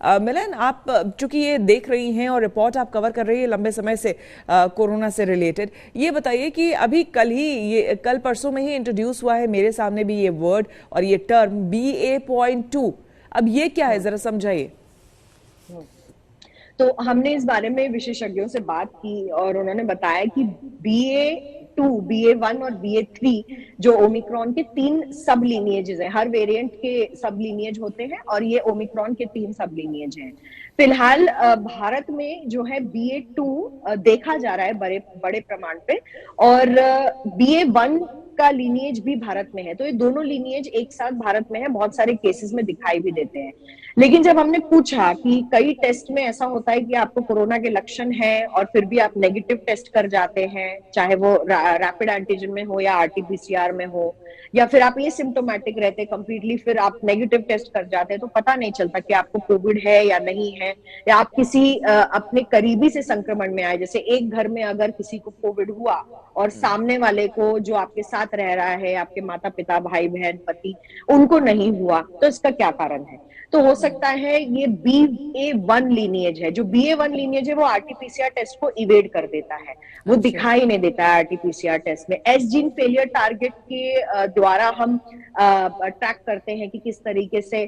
मिलन, आप चूंकि ये देख रही हैं और रिपोर्ट आप कवर कर रही है लंबे समय से कोरोना से रिलेटेड, ये बताइए कि अभी कल परसों में ही इंट्रोड्यूस हुआ है मेरे सामने भी ये वर्ड और ये टर्म BA.2। अब ये क्या है, जरा समझाइए। तो हमने इस बारे में विशेषज्ञों से बात की और उन्होंने बताया कि BA.2, BA.1 और BA.3 जो ओमिक्रॉन के 3 सब लीनिएजेस हैं। हर वेरिएंट के सब लीनिएज होते हैं और ये ओमिक्रॉन के 3 सब लीनिएज हैं। फिलहाल भारत में जो है BA.2 देखा जा रहा है बड़े बड़े प्रमाण पे, और BA.1 का लीनिएज भी भारत में है। तो ये दोनों लीनिएज एक साथ भारत में है, बहुत सारे केसेस में दिखाई भी देते हैं। लेकिन जब हमने पूछा कि कई टेस्ट में ऐसा होता है कि आपको कोरोना के लक्षण हैं और फिर भी आप नेगेटिव टेस्ट कर जाते हैं, चाहे वो रैपिड एंटीजन में हो या RT-PCR में हो, या फिर आप ये सिम्टोमेटिक रहते कंप्लीटली, फिर आप नेगेटिव टेस्ट कर जाते हैं तो पता नहीं चलता कि आपको कोविड है या नहीं है, या आप किसी अपने करीबी से संक्रमण में आए। जैसे एक घर में अगर किसी को कोविड हुआ और सामने वाले को, जो आपके साथ रह रहा है, आपके माता पिता, भाई बहन, पति, उनको नहीं हुआ, तो इसका क्या कारण है? तो हो सकता है ये BA.1 लीनिएज है। जो BA.1 लीनिएज है वो RT-PCR टेस्ट को इवेड कर देता है, वो अच्छा। दिखाई नहीं देता है RT-PCR टेस्ट में। एस जीन फेलियर टारगेट के द्वारा हम ट्रैक करते हैं कि किस तरीके से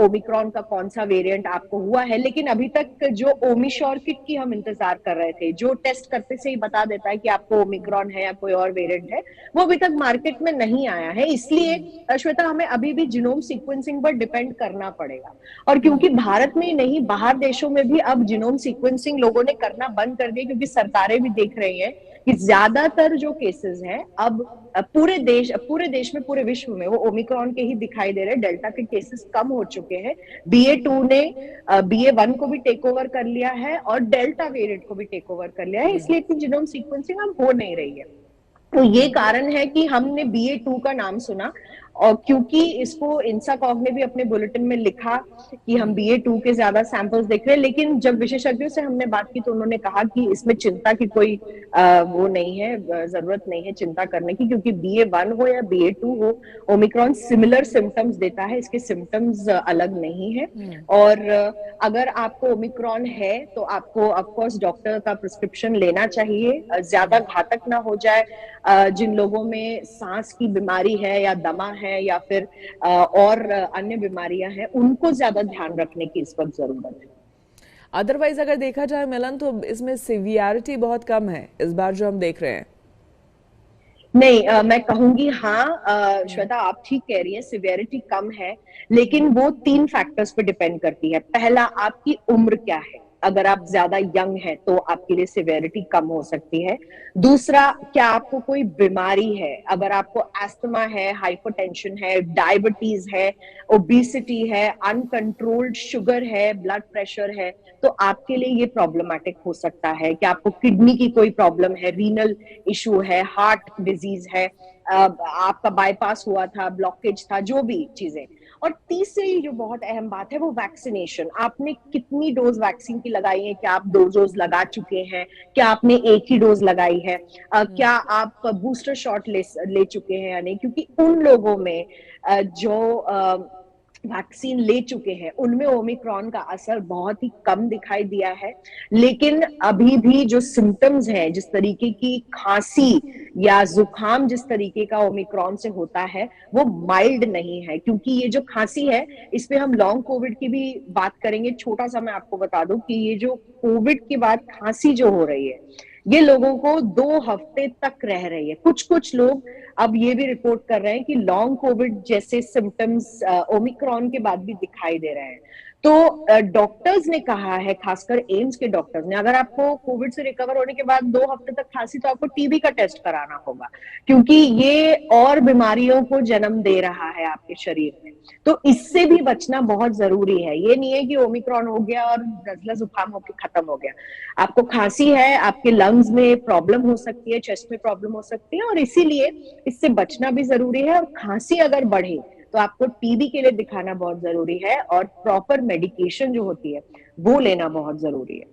ओमिक्रॉन का कौन सा वेरिएंट आपको हुआ है। लेकिन अभी तक जो ओमिश्योर किट की हम इंतजार कर रहे थे, जो टेस्ट करते से ही बता देता है कि आपको ओमिक्रॉन है या कोई और वेरिएंट है, वो अभी तक मार्केट में नहीं आया है। इसलिए श्वेता, हमें अभी भी जीनोम सीक्वेंसिंग पर डिपेंड करना पड़ेगा। और क्योंकि भारत में ही नहीं, बाहर देशों में भी अब जीनोम सीक्वेंसिंग लोगों ने करना बंद कर दिया, क्योंकि सरकारें भी देख रही हैं कि ज्यादातर जो केसेस हैं अब पूरे देश में, पूरे विश्व में वो ओमिक्रॉन के ही दिखाई दे रहे हैं। डेल्टा के केसेस कम हो चुके हैं। BA.2 ने BA.1 को भी टेक ओवर कर लिया है और डेल्टा वेरिएंट को भी टेक ओवर कर लिया है, इसलिए इतनी जीनोम सीक्वेंसिंग अब हो नहीं रही है। तो ये कारण है कि हमने BA.2 का नाम सुना, और क्योंकि इसको इंसाकॉग ने भी अपने बुलेटिन में लिखा कि हम BA.2 के ज्यादा सैंपल्स देख रहे हैं। लेकिन जब विशेषज्ञों से हमने बात की तो उन्होंने कहा कि इसमें चिंता की कोई वो नहीं है, जरूरत नहीं है चिंता करने की, क्योंकि BA.1 हो या BA.2 हो, ओमिक्रॉन सिमिलर सिम्टम्स देता है, इसके सिम्टम्स अलग नहीं है। और अगर आपको ओमिक्रॉन है तो आपको ऑफकोर्स डॉक्टर का प्रिस्क्रिप्शन लेना चाहिए, ज्यादा घातक ना हो जाए। जिन लोगों में सांस की बीमारी है या दमा है या फिर और अन्य बीमारियां हैं, उनको ज्यादा ध्यान रखने की इस वक्त जरूरत है। अदरवाइज अगर देखा जाए मिलन, तो इसमें सिवियरिटी बहुत कम है इस बार जो हम देख रहे हैं। नहीं, मैं कहूंगी हाँ, श्वेता आप ठीक कह रही हैं, सिवियरिटी कम है। लेकिन वो 3 फैक्टर्स पे डिपेंड करती है। पहला, आपकी उम्र क्या है। अगर आप ज्यादा यंग हैं तो आपके लिए सिवियरिटी कम हो सकती है। दूसरा, क्या आपको कोई बीमारी है। अगर आपको एस्थमा है, हाइपरटेंशन है, डायबिटीज है, ओबेसिटी है, अनकंट्रोल्ड शुगर है, ब्लड प्रेशर है, तो आपके लिए ये प्रॉब्लमैटिक हो सकता है। कि आपको किडनी की कोई प्रॉब्लम है, रीनल इशू है, हार्ट डिजीज है, आपका बाईपास हुआ था, ब्लॉकेज था, जो भी चीजें। और तीसरी जो बहुत अहम बात है वो वैक्सीनेशन। आपने कितनी डोज वैक्सीन की लगाई है, क्या आप 2 डोज लगा चुके हैं, क्या आपने एक ही डोज लगाई है, क्या आप बूस्टर शॉट ले चुके हैं या नहीं। क्योंकि उन लोगों में जो वैक्सीन ले चुके हैं उनमें ओमिक्रॉन का असर बहुत ही कम दिखाई दिया है। लेकिन अभी भी जो सिम्टम्स हैं, जिस तरीके की खांसी या जुकाम जिस तरीके का ओमिक्रॉन से होता है, वो माइल्ड नहीं है। क्योंकि ये जो खांसी है, इस पे हम लॉन्ग कोविड की भी बात करेंगे। छोटा सा मैं आपको बता दूं कि ये जो कोविड के बाद खांसी जो हो रही है, ये लोगों को 2 हफ्ते तक रह रही है। कुछ कुछ लोग अब ये भी रिपोर्ट कर रहे हैं कि लॉन्ग कोविड जैसे सिम्टम्स ओमिक्रॉन के बाद भी दिखाई दे रहे हैं। तो डॉक्टर्स ने कहा है, खासकर एम्स के डॉक्टर्स ने, अगर आपको कोविड से रिकवर होने के बाद 2 हफ्ते तक खांसी, तो आपको टीबी का टेस्ट कराना होगा, क्योंकि ये और बीमारियों को जन्म दे रहा है आपके शरीर में। तो इससे भी बचना बहुत जरूरी है। ये नहीं है कि ओमिक्रॉन हो गया और नजला जुकाम होकर खत्म हो गया। आपको खांसी है, आपके लंग्स में प्रॉब्लम हो सकती है, चेस्ट में प्रॉब्लम हो सकती है, और इसीलिए इससे बचना भी जरूरी है। और खांसी अगर बढ़े तो आपको टीबी के लिए दिखाना बहुत जरूरी है, और प्रॉपर मेडिकेशन जो होती है वो लेना बहुत जरूरी है।